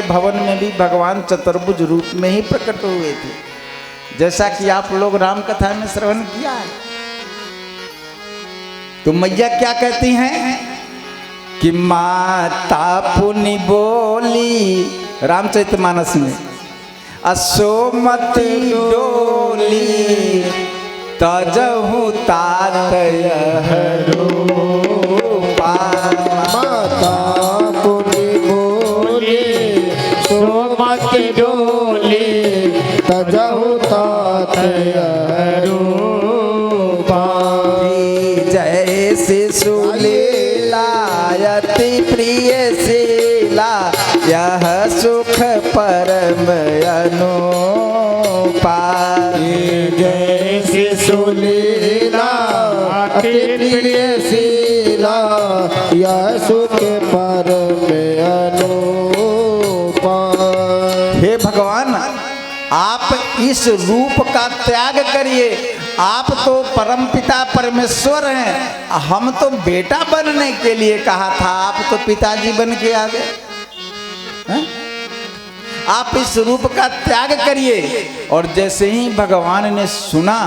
भवन में भी भगवान चतुर्भुज रूप में ही प्रकट हुए थे, जैसा कि आप लोग राम कथा में श्रवण किया है। तो मैया क्या कहती हैं कि माता पुनि बोली रामचरितमानस में, असोमति डोली तजहु तात रूपा। माता पुनि बोली सोमति डोली तजहु तात रूपा। जय शिशु लीला अति प्रिय शीला, यह सुख परम अनुपा। जय शिशु लीला अति प्रिय शीला, यह सुख परम अनुपा। हे भगवान, आप इस रूप का त्याग करिए। आप तो परमपिता परमेश्वर हैं, हम तो बेटा बनने के लिए कहा था, आप तो पिताजी बन के आ गए हैं? आप इस रूप का त्याग करिए। और जैसे ही भगवान ने सुना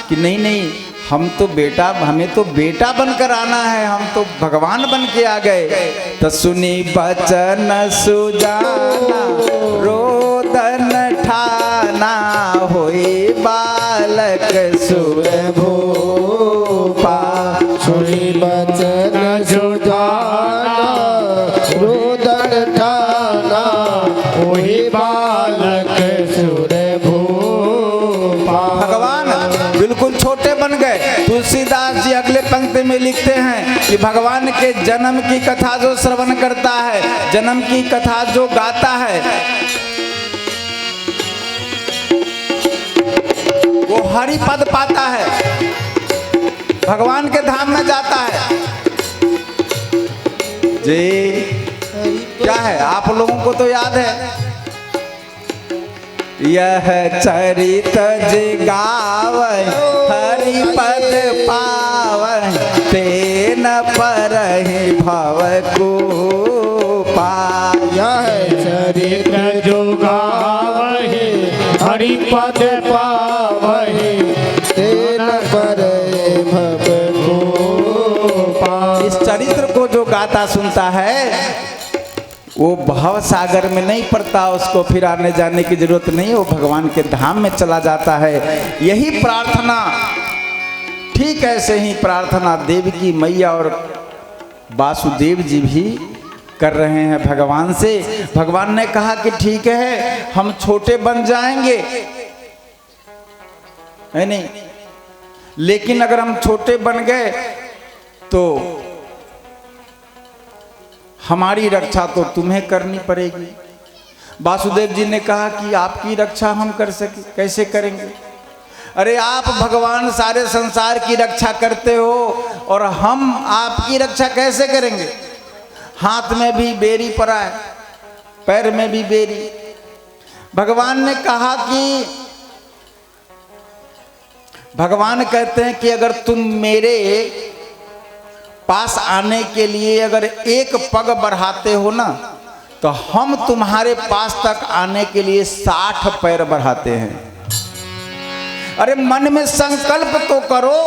कि नहीं नहीं, हमें तो बेटा बनकर आना है, हम तो भगवान बन के आ गए, तो सुनी बचन सुजाना रोदन ठाना, होई बालक सुर भूपा। सुनी बचन सुजाना रोदन ठाना, होई बालक सुर भूपा। भगवान बिल्कुल छोटे बन गए। तुलसीदास जी अगले पंक्ति में लिखते हैं कि भगवान के जन्म की कथा जो श्रवण करता है, जन्म की कथा जो गाता है, वो हरि पद पाता है, भगवान के धाम में जाता है। जी क्या है, आप लोगों को तो याद है, यह चरित जिगावै हरि पद पावै, तेन परहि भव कूपा। यह चरित्र जो गावहि हरि पद पावहि, तेन परहि भव कूपा। इस चरित्र को जो गाता सुनता है वो भव सागर में नहीं पड़ता, उसको फिर आने जाने की जरूरत नहीं, वो भगवान के धाम में चला जाता है। यही प्रार्थना, ठीक ऐसे ही प्रार्थना देवकी मैया और वासुदेव जी भी कर रहे हैं भगवान से। भगवान ने कहा कि ठीक है, हम छोटे बन जाएंगे, है नहीं, लेकिन अगर हम छोटे बन गए तो हमारी रक्षा तो तुम्हें करनी पड़ेगी। वासुदेव जी ने कहा कि आपकी रक्षा हम कर सके, कैसे करेंगे? अरे आप भगवान सारे संसार की रक्षा करते हो और हम आपकी रक्षा कैसे करेंगे? हाथ में भी बेरी पड़ा है, पैर में भी बेरी। भगवान ने कहा कि भगवान कहते हैं कि अगर तुम मेरे पास आने के लिए अगर एक पग बढ़ाते हो ना, तो हम तुम्हारे पास तक आने के लिए 60 पैर बढ़ाते हैं। अरे मन में संकल्प तो करो,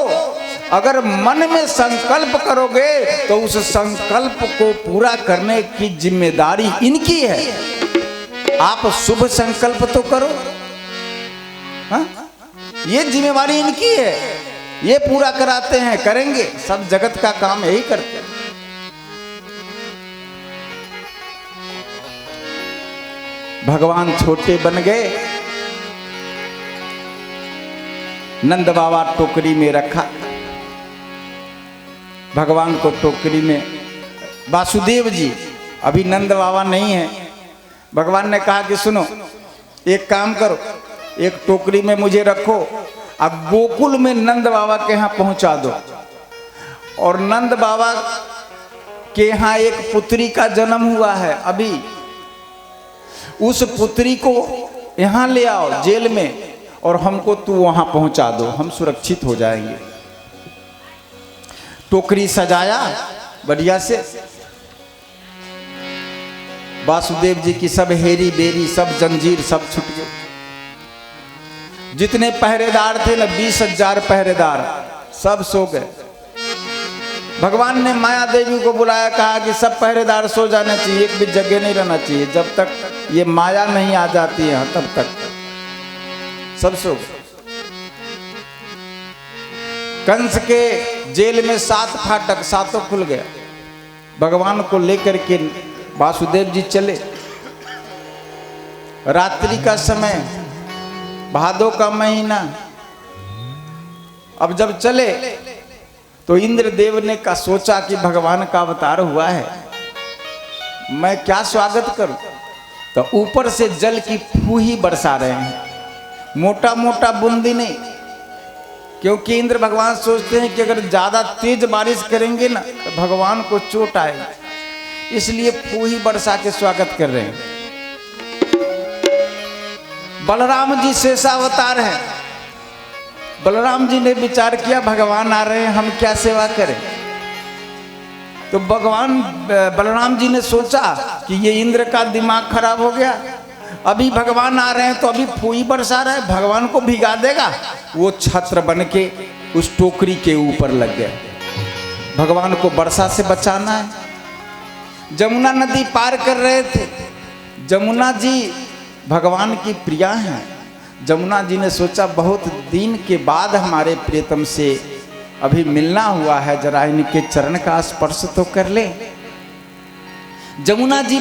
अगर मन में संकल्प करोगे तो उस संकल्प को पूरा करने की जिम्मेदारी इनकी है। आप शुभ संकल्प तो करो, हाँ? ये जिम्मेदारी इनकी है, ये पूरा कराते हैं, करेंगे, सब जगत का काम यही करते हैं। भगवान छोटे बन गए, नंद बाबा टोकरी में रखा, भगवान को टोकरी में, वासुदेव जी, अभी नंद बाबा नहीं है। भगवान ने कहा कि सुनो, एक काम करो, एक टोकरी में मुझे रखो, अब गोकुल में नंद बाबा के यहाँ पहुंचा दो, और नंद बाबा के यहाँ एक पुत्री का जन्म हुआ है अभी, उस पुत्री को यहाँ ले आओ जेल में, और हमको तू वहाँ पहुँचा दो, हम सुरक्षित हो जाएंगे। टोकरी सजाया बढ़िया से, वासुदेव जी की सब हेरी बेरी, सब जंजीर सब छूट गए। जितने पहरेदार थे ना, 20,000 पहरेदार, सब सो गए। भगवान ने माया देवी को बुलाया, कहा कि सब पहरेदार सो जाने चाहिए, एक भी जगह नहीं रहना चाहिए, जब तक ये माया नहीं आ जाती है तब तक। सब सो गए। कंस के जेल में 7 फाटक, 7 खुल गया। भगवान को लेकर के वासुदेव जी चले। रात्रि का समय, भादों का महीना। अब जब चले तो इंद्रदेव ने का सोचा कि भगवान का अवतार हुआ है, मैं क्या स्वागत करूं। तो ऊपर से जल की फूही बरसा रहे हैं, मोटा मोटा बूंदी नहीं, क्योंकि इंद्र भगवान सोचते हैं कि अगर ज्यादा तेज बारिश करेंगे ना तो भगवान को चोट आएगी, इसलिए फूही बरसा के स्वागत कर रहे हैं। बलराम जी शेषावतार हैं। बलराम जी ने विचार किया, भगवान आ रहे हैं, हम क्या सेवा करें। तो भगवान बलराम जी ने सोचा कि ये इंद्र का दिमाग खराब हो गया, अभी भगवान आ रहे हैं तो अभी फूही बरसा रहा है, भगवान को भिगा देगा। वो छत्र बन के उस टोकरी के ऊपर लग गए। भगवान को वर्षा से बचाना है। जमुना नदी पार कर रहे थे। जमुना जी भगवान की प्रिया हैं। जमुना जी ने सोचा, बहुत दिन के बाद हमारे प्रियतम से अभी मिलना हुआ है, जरा इनके चरण का स्पर्श तो कर ले। जमुना जी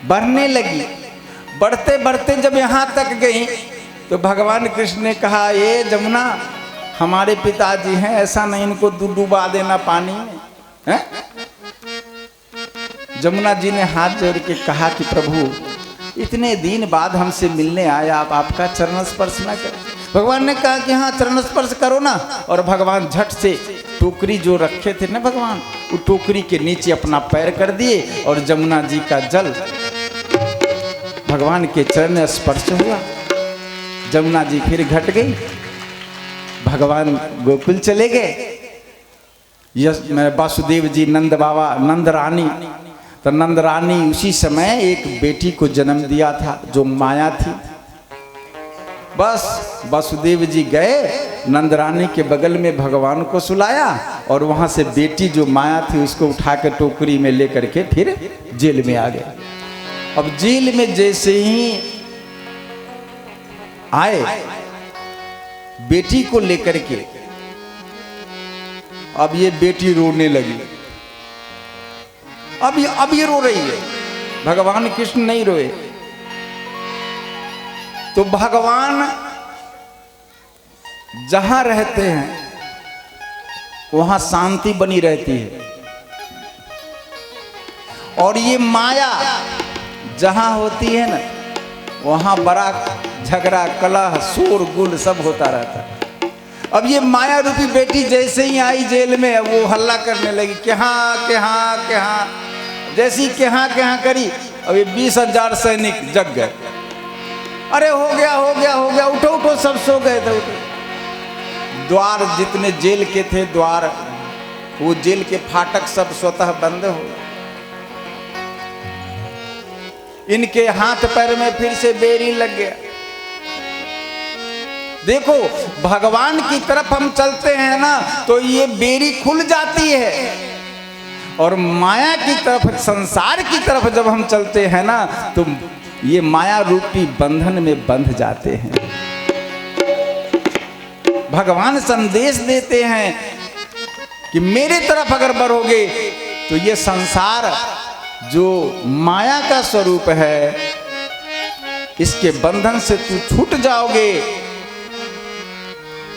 बढ़ने लगी। बढ़ते बढ़ते जब यहाँ तक गई तो भगवान कृष्ण ने कहा, ये जमुना हमारे पिताजी हैं, ऐसा नहीं इनको डुबा देना पानी में है? जमुना जी ने हाथ जोड़ के कहा कि प्रभु, इतने दिन बाद हमसे मिलने आए, आप आपका चरण स्पर्श ना करें। भगवान ने कहा कि हाँ चरण स्पर्श करो ना। और भगवान झट से टोकरी जो रखे थे ना भगवान, वो टोकरी के नीचे अपना पैर कर दिए और जमुना जी का जल भगवान के चरण में स्पर्श हुआ। जमुना जी फिर घट गई। भगवान गोकुल चले गए। वासुदेव जी, नंद बाबा, नंद रानी, तो नंद रानी उसी समय एक बेटी को जन्म दिया था जो माया थी। बस वासुदेव जी गए, नंद रानी के बगल में भगवान को सुलाया और वहां से बेटी जो माया थी उसको उठा के टोकरी में लेकर के फिर जेल में आ गए। अब जेल में जैसे ही आए बेटी को लेकर के, अब ये बेटी रोने लगी। अब ये रो रही है, भगवान कृष्ण नहीं रोए। तो भगवान जहां रहते हैं वहां शांति बनी रहती है, और ये माया जहां होती है ना वहां बड़ा झगड़ा, कलह, शोर गुल सब होता रहता है। अब ये माया रूपी बेटी जैसे ही आई जेल में, वो हल्ला करने लगी कि हाँ के हाँ के हाँ। जैसी के हाँ करी, अब ये 20,000 सैनिक जग गए। अरे हो गया हो गया हो गया, उठो उठो, सब सो गए थे। उठो। द्वार जितने जेल के थे, द्वार, वो जेल के फाटक सब स्वतः बंद हो गए। इनके हाथ पैर में फिर से बेरी लग गया। देखो, भगवान की तरफ हम चलते हैं ना तो ये बेरी खुल जाती है, और माया की तरफ, संसार की तरफ जब हम चलते हैं ना तो ये माया रूपी बंधन में बंध जाते हैं। भगवान संदेश देते हैं कि मेरे तरफ अगर बढ़ोगे तो ये संसार जो माया का स्वरूप है, इसके बंधन से तू छूट जाओगे।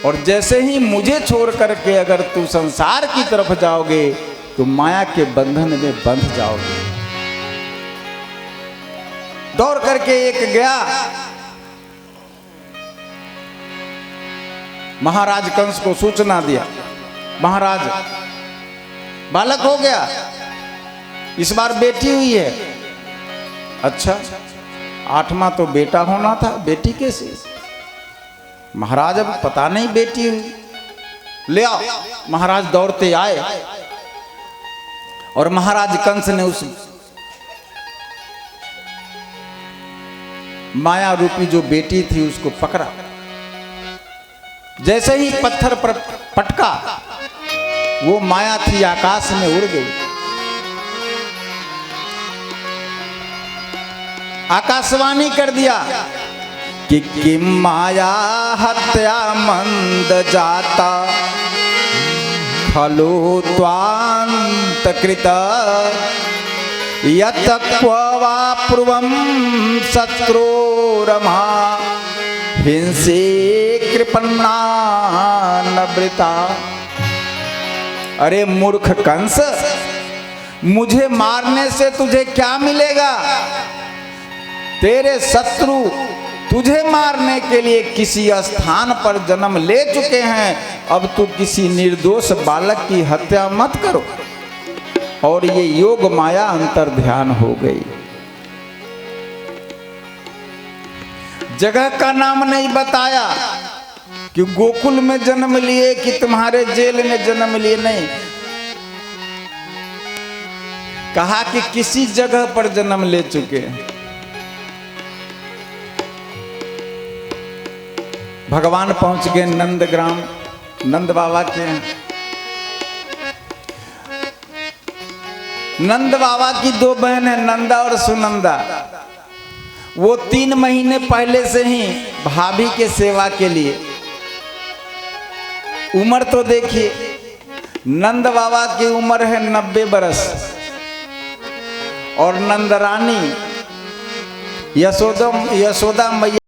और जैसे ही मुझे छोड़ करके अगर तू संसार की तरफ जाओगे तो माया के बंधन में बंध जाओगे। दौड़ करके एक गया, महाराज कंस को सूचना दिया, महाराज बालक हो गया, इस बार बेटी हुई है। अच्छा, 8वां तो बेटा होना था, बेटी कैसे? महाराज अब पता नहीं बेटी हुई, ले आओ। महाराज दौड़ते आए और महाराज कंस ने उस माया रूपी जो बेटी थी उसको पकड़ा। जैसे ही पत्थर पर पटका, वो माया थी आकाश में उड़ गई। आकाशवाणी कर दिया कि किम माया हत्या मंद जाता खलु त्वांत कृत यत क्व वा पूर्वं शत्रुरमा हिंसे कृपन्ना नवृता। अरे मूर्ख कंस, मुझे मारने से तुझे क्या मिलेगा? तेरे शत्रु तुझे मारने के लिए किसी स्थान पर जन्म ले चुके हैं। अब तू किसी निर्दोष बालक की हत्या मत करो। और ये योग माया अंतर ध्यान हो गई। जगह का नाम नहीं बताया कि गोकुल में जन्म लिए कि तुम्हारे जेल में जन्म लिए, नहीं कहा कि किसी जगह पर जन्म ले चुके हैं। भगवान पहुंच गए नंदग्राम, नंद बाबा के। नंद बाबा की दो बहन है, नंदा और सुनंदा। वो 3 महीने पहले से ही भाभी के सेवा के लिए, उम्र तो देखिए, नंद बाबा की उम्र है 90 बरस और नंदरानी यशोदा मैया